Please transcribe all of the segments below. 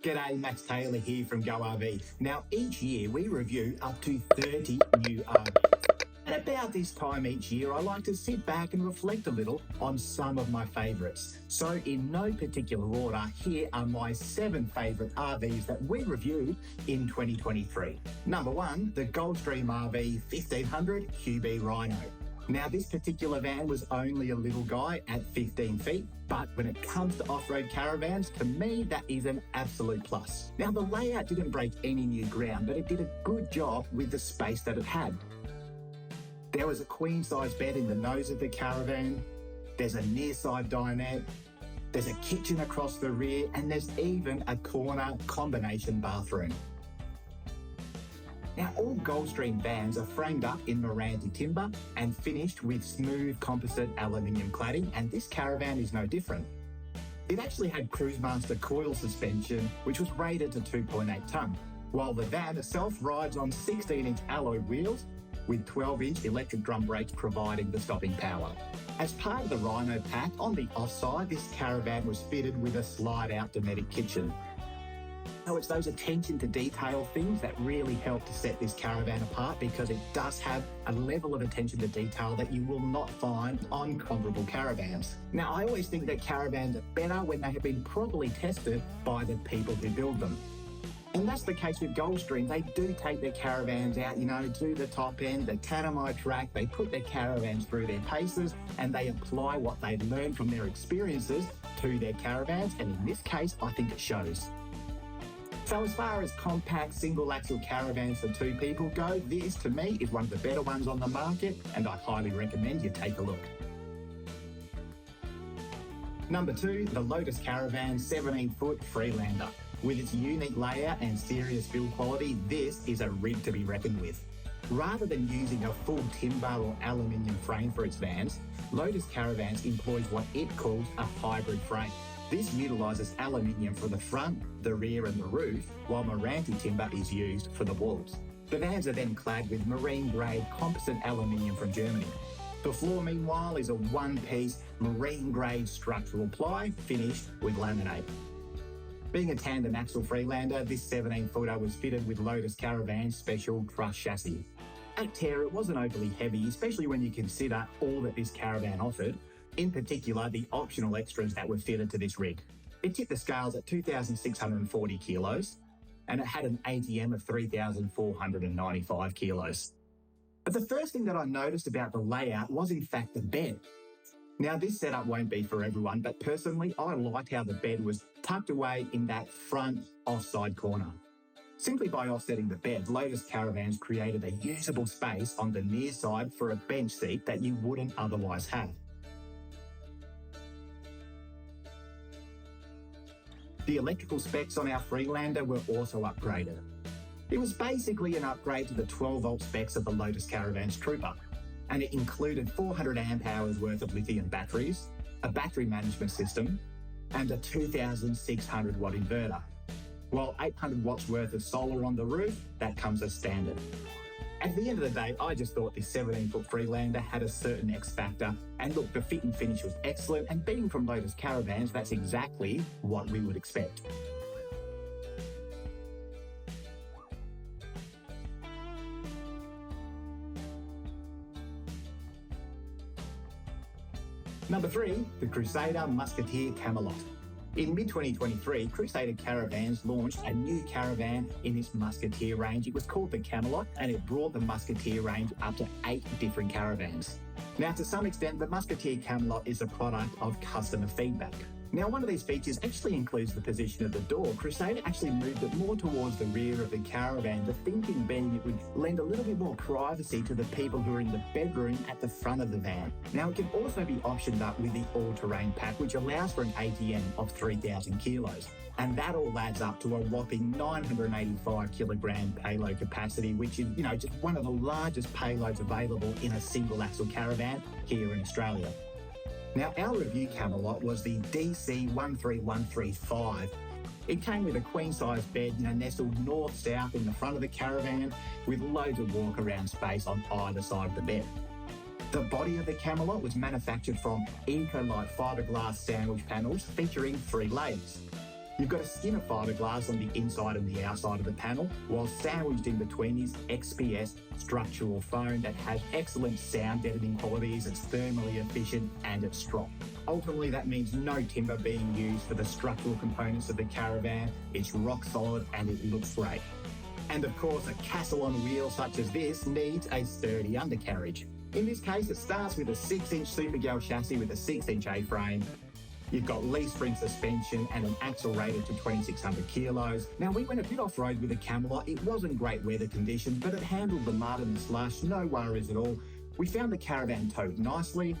G'day, Max Taylor here from GoRV. Now, each year we review up to 30 new RVs. At about this time each year, I like to sit back and reflect a little on some of my favourites. So in no particular order, here are my 7 favourite RVs that we reviewed in 2023. Number 1, the Goldstream RV 1500 QB Rhino. Now, this particular van was only a little guy at 15 feet, but when it comes to off-road caravans, to me, that is an absolute plus. Now, the layout didn't break any new ground, but it did a good job with the space that it had. There was a queen-size bed in the nose of the caravan, there's a near-side dinette, there's a kitchen across the rear, and there's even a corner combination bathroom. Now, all Goldstream vans are framed up in Miranda timber and finished with smooth composite aluminium cladding, and this caravan is no different. It actually had Cruisemaster coil suspension, which was rated to 2.8 tonne, while the van itself rides on 16-inch alloy wheels with 12-inch electric drum brakes providing the stopping power. As part of the Rhino pack, on the offside, this caravan was fitted with a slide-out Dometic kitchen. So it's those attention to detail things that really help to set this caravan apart, because it does have a level of attention to detail that you will not find on comparable caravans. Now, I always think that caravans are better when they have been properly tested by the people who build them. And that's the case with Goldstream. They do take their caravans out, to the top end, the Tanami track. They put their caravans through their paces and they apply what they've learned from their experiences to their caravans. And in this case, I think it shows. So as far as compact single-axle caravans for 2 people go, this, to me, is one of the better ones on the market, and I highly recommend you take a look. Number 2, the Lotus Caravan 17-foot Freelander. With its unique layout and serious build quality, this is a rig to be reckoned with. Rather than using a full timber or aluminium frame for its vans, Lotus Caravans employs what it calls a hybrid frame. This utilises aluminium for the front, the rear and the roof, while Marante timber is used for the walls. The vans are then clad with marine-grade composite aluminium from Germany. The floor, meanwhile, is a one-piece marine-grade structural ply finished with laminate. Being a tandem axle Freelander, this 17-footer was fitted with Lotus Caravan's special truss chassis. At tear, it wasn't overly heavy, especially when you consider all that this caravan offered, in particular the optional extras that were fitted to this rig. It tipped the scales at 2,640 kilos, and it had an ATM of 3,495 kilos. But the first thing that I noticed about the layout was in fact the bed. Now, this setup won't be for everyone, but personally I liked how the bed was tucked away in that front offside corner. Simply by offsetting the bed, Lotus Caravans created a usable space on the near side for a bench seat that you wouldn't otherwise have. The electrical specs on our Freelander were also upgraded. It was basically an upgrade to the 12-volt specs of the Lotus Caravans Trooper, and it included 400 amp hours worth of lithium batteries, a battery management system, and a 2,600 watt inverter. While 800 watts worth of solar on the roof, that comes as standard. At the end of the day, I just thought this 17-foot Freelander had a certain X factor, and look, the fit and finish was excellent, and being from Lotus Caravans, that's exactly what we would expect. Number 3, the Crusader Musketeer Camelot. In mid-2023, Crusader Caravans launched a new caravan in its Musketeer range. It was called the Camelot, and it brought the Musketeer range up to 8 different caravans. Now, to some extent, the Musketeer Camelot is a product of customer feedback. Now, one of these features actually includes the position of the door. Crusader actually moved it more towards the rear of the caravan, the thinking being it would lend a little bit more privacy to the people who are in the bedroom at the front of the van. Now, it can also be optioned up with the all-terrain pack, which allows for an ATM of 3,000 kilos. And that all adds up to a whopping 985 kilogram payload capacity, which is, just one of the largest payloads available in a single axle caravan here in Australia. Now, our review Camelot was the DC13135. It came with a queen-size bed, nestled north-south in the front of the caravan, with loads of walk-around space on either side of the bed. The body of the Camelot was manufactured from EcoMate fiberglass sandwich panels featuring 3 layers. You've got a skin of fiberglass on the inside and the outside of the panel, while sandwiched in between is XPS structural foam that has excellent sound deadening qualities, it's thermally efficient and it's strong. Ultimately, that means no timber being used for the structural components of the Caravan. It's rock solid and it looks great. And of course, a castle on wheels such as this needs a sturdy undercarriage. In this case, it starts with a 6-inch Supergal chassis with a 6-inch A-frame. You've got leaf spring suspension and an axle rated to 2,600 kilos. Now, we went a bit off-road with the Camelot. It wasn't great weather conditions, but it handled the mud and the slush, no worries at all. We found the Caravan towed nicely,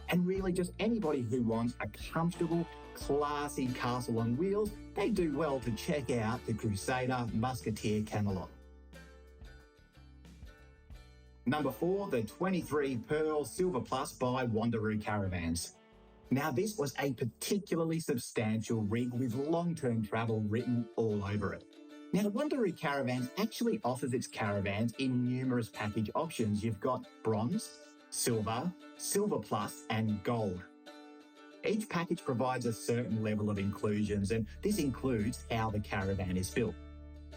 and really just anybody who wants a comfortable, classy castle on wheels, they do well to check out the Crusader Musketeer Camelot. Number 4, the 23 Pearl Silver Plus by Wonderoo Caravans. Now, this was a particularly substantial rig with long-term travel written all over it. Now, Wonderoo Caravans actually offers its caravans in numerous package options. You've got bronze, silver, silver plus, and gold. Each package provides a certain level of inclusions, and this includes how the Caravan is built.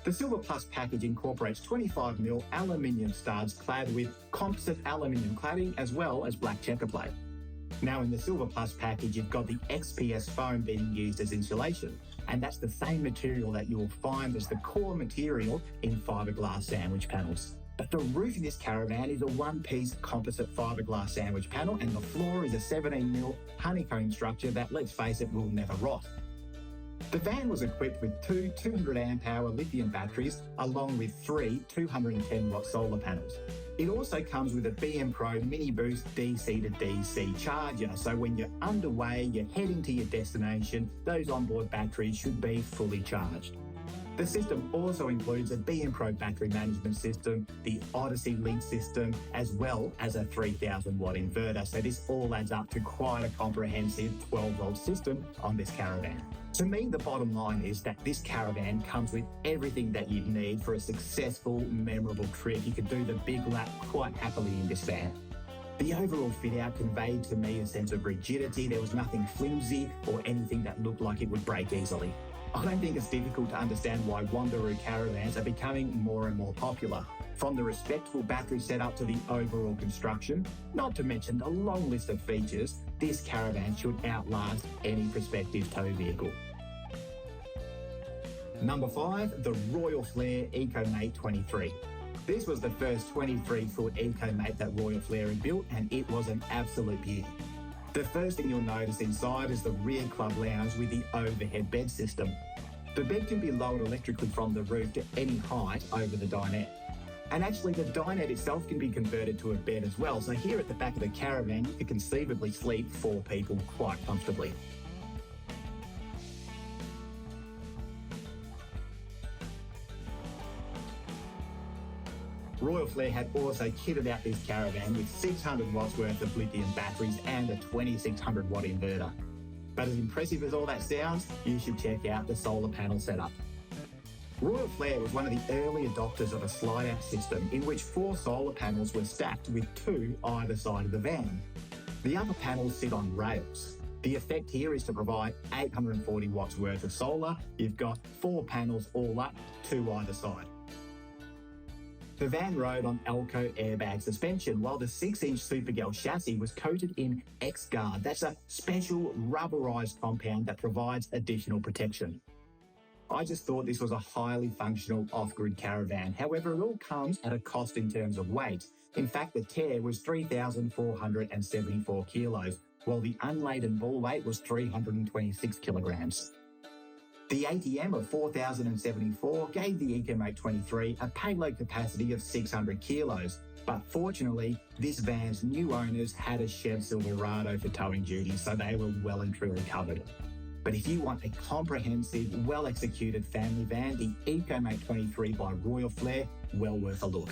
The Silver Plus package incorporates 25mm aluminium studs clad with composite aluminium cladding as well as black checker plate. Now, in the Silver Plus package, you've got the XPS foam being used as insulation, and that's the same material that you'll find as the core material in fiberglass sandwich panels. But the roof in this Caravan is a one-piece composite fiberglass sandwich panel, and the floor is a 17mm honeycomb structure that, let's face it, will never rot. The van was equipped with two 200 amp hour lithium batteries along with 3 210 watt solar panels. It also comes with a BM Pro Mini Boost DC to DC charger, so when you're underway, you're heading to your destination, those onboard batteries should be fully charged. The system also includes a BM Pro battery management system, the Odyssey Link system, as well as a 3000 watt inverter. So this all adds up to quite a comprehensive 12 volt system on this Caravan. To me, the bottom line is that this Caravan comes with everything that you'd need for a successful, memorable trip. You could do the big lap quite happily in this van. The overall fit out conveyed to me a sense of rigidity. There was nothing flimsy or anything that looked like it would break easily. I don't think it's difficult to understand why Wonderoo Caravans are becoming more and more popular. From the respectable battery setup to the overall construction, not to mention the long list of features, this Caravan should outlast any prospective tow vehicle. Number 5, the Royal Flair EcoMate 23. This was the first 23-foot EcoMate that Royal Flair had built, and it was an absolute beauty. The first thing you'll notice inside is the rear club lounge with the overhead bed system. The bed can be lowered electrically from the roof to any height over the dinette. And actually, the dinette itself can be converted to a bed as well. So here at the back of the Caravan, you could conceivably sleep 4 people quite comfortably. Royal Flair had also kitted out this Caravan with 600 watts worth of lithium batteries and a 2600 watt inverter. But as impressive as all that sounds, you should check out the solar panel setup. Royal Flair was one of the early adopters of a slide-out system in which 4 solar panels were stacked with 2 either side of the van. The upper panels sit on rails. The effect here is to provide 840 watts worth of solar. You've got 4 panels all up, 2 either side. The van rode on Elco airbag suspension, while the 6-inch Supergal chassis was coated in X-Guard. That's a special rubberized compound that provides additional protection. I just thought this was a highly functional off-grid Caravan. However, it all comes at a cost in terms of weight. In fact, the tear was 3,474 kilos, while the unladen ball weight was 326 kilograms. The ATM of 4,074 gave the EcoMate 23 a payload capacity of 600 kilos, but fortunately, this van's new owners had a Chev Silverado for towing duty, so they were well and truly covered. But if you want a comprehensive, well-executed family van, the EcoMate 23 by Royal Flair, well worth a look.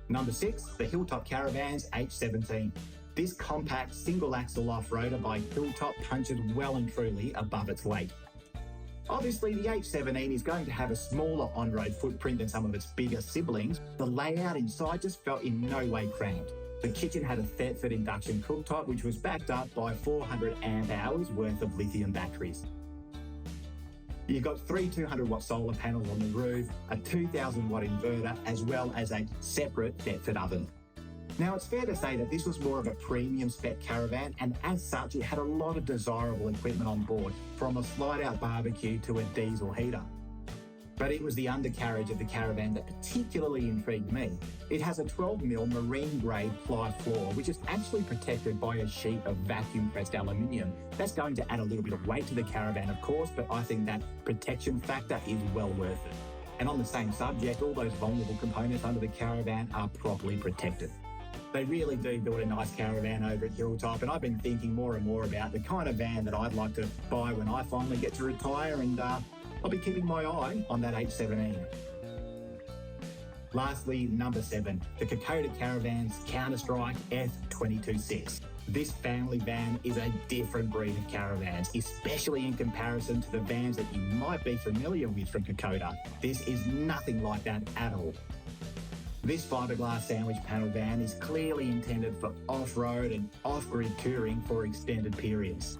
Number 6, the Hilltop Caravans H17. This compact single-axle off-roader by Hilltop punches well and truly above its weight. Obviously, the H17 is going to have a smaller on-road footprint than some of its bigger siblings. The layout inside just felt in no way cramped. The kitchen had a Thetford induction cooktop, which was backed up by 400 amp hours worth of lithium batteries. You've got three 200-watt solar panels on the roof, a 2,000-watt inverter, as well as a separate Thetford oven. Now, it's fair to say that this was more of a premium spec caravan, and as such, it had a lot of desirable equipment on board, from a slide-out barbecue to a diesel heater. But it was the undercarriage of the caravan that particularly intrigued me. It has a 12mm marine-grade ply floor, which is actually protected by a sheet of vacuum-pressed aluminium. That's going to add a little bit of weight to the caravan, of course, but I think that protection factor is well worth it. And on the same subject, all those vulnerable components under the caravan are properly protected. They really do build a nice caravan over at Hilltop, and I've been thinking more and more about the kind of van that I'd like to buy when I finally get to retire, and I'll be keeping my eye on that H17. Lastly, number 7, the Kokoda Caravans Counterstrike F226. This family van is a different breed of caravans, especially in comparison to the vans that you might be familiar with from Kokoda. This is nothing like that at all. This fiberglass sandwich panel van is clearly intended for off-road and off-grid touring for extended periods.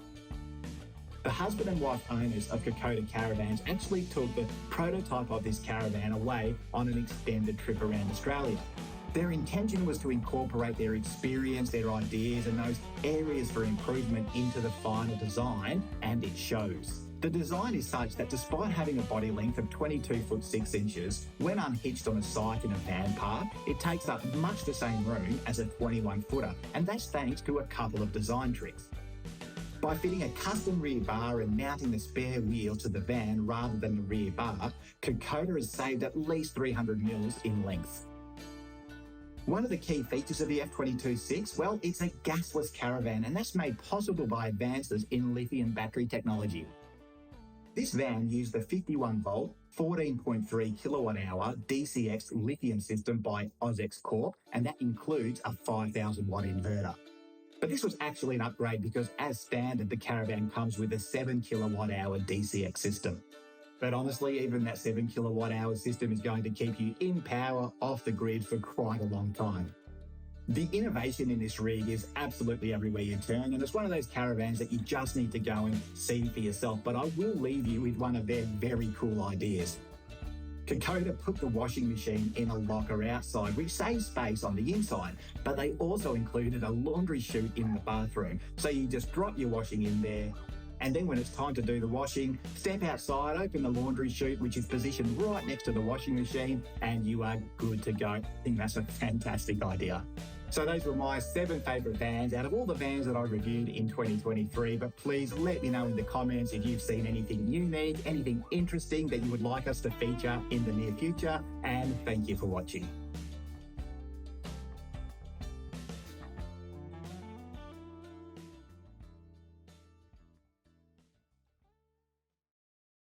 The husband and wife owners of Kokoda Caravans actually took the prototype of this caravan away on an extended trip around Australia. Their intention was to incorporate their experience, their ideas, and those areas for improvement into the final design, and it shows. The design is such that despite having a body length of 22 foot 6 inches, when unhitched on a site in a van park, it takes up much the same room as a 21 footer, and that's thanks to a couple of design tricks. By fitting a custom rear bar and mounting the spare wheel to the van rather than the rear bar, Kokoda has saved at least 300 mils in length. One of the key features of the F226, well, it's a gasless caravan, and that's made possible by advances in lithium battery technology. This van used the 51-volt, 14.3 kilowatt-hour DCX lithium system by Ozex Corp, and that includes a 5,000-watt inverter. But this was actually an upgrade because, as standard, the caravan comes with a 7 kilowatt-hour DCX system. But honestly, even that 7 kilowatt-hour system is going to keep you in power off the grid for quite a long time. The innovation in this rig is absolutely everywhere you turn, and it's one of those caravans that you just need to go and see for yourself, but I will leave you with one of their very cool ideas. Kokoda put the washing machine in a locker outside, which saves space on the inside, but they also included a laundry chute in the bathroom. So you just drop your washing in there, and then when it's time to do the washing, step outside, open the laundry chute, which is positioned right next to the washing machine, and you are good to go. I think that's a fantastic idea. So those were my 7 favourite vans out of all the vans that I reviewed in 2023. But please let me know in the comments if you've seen anything unique, anything interesting that you would like us to feature in the near future. And thank you for watching.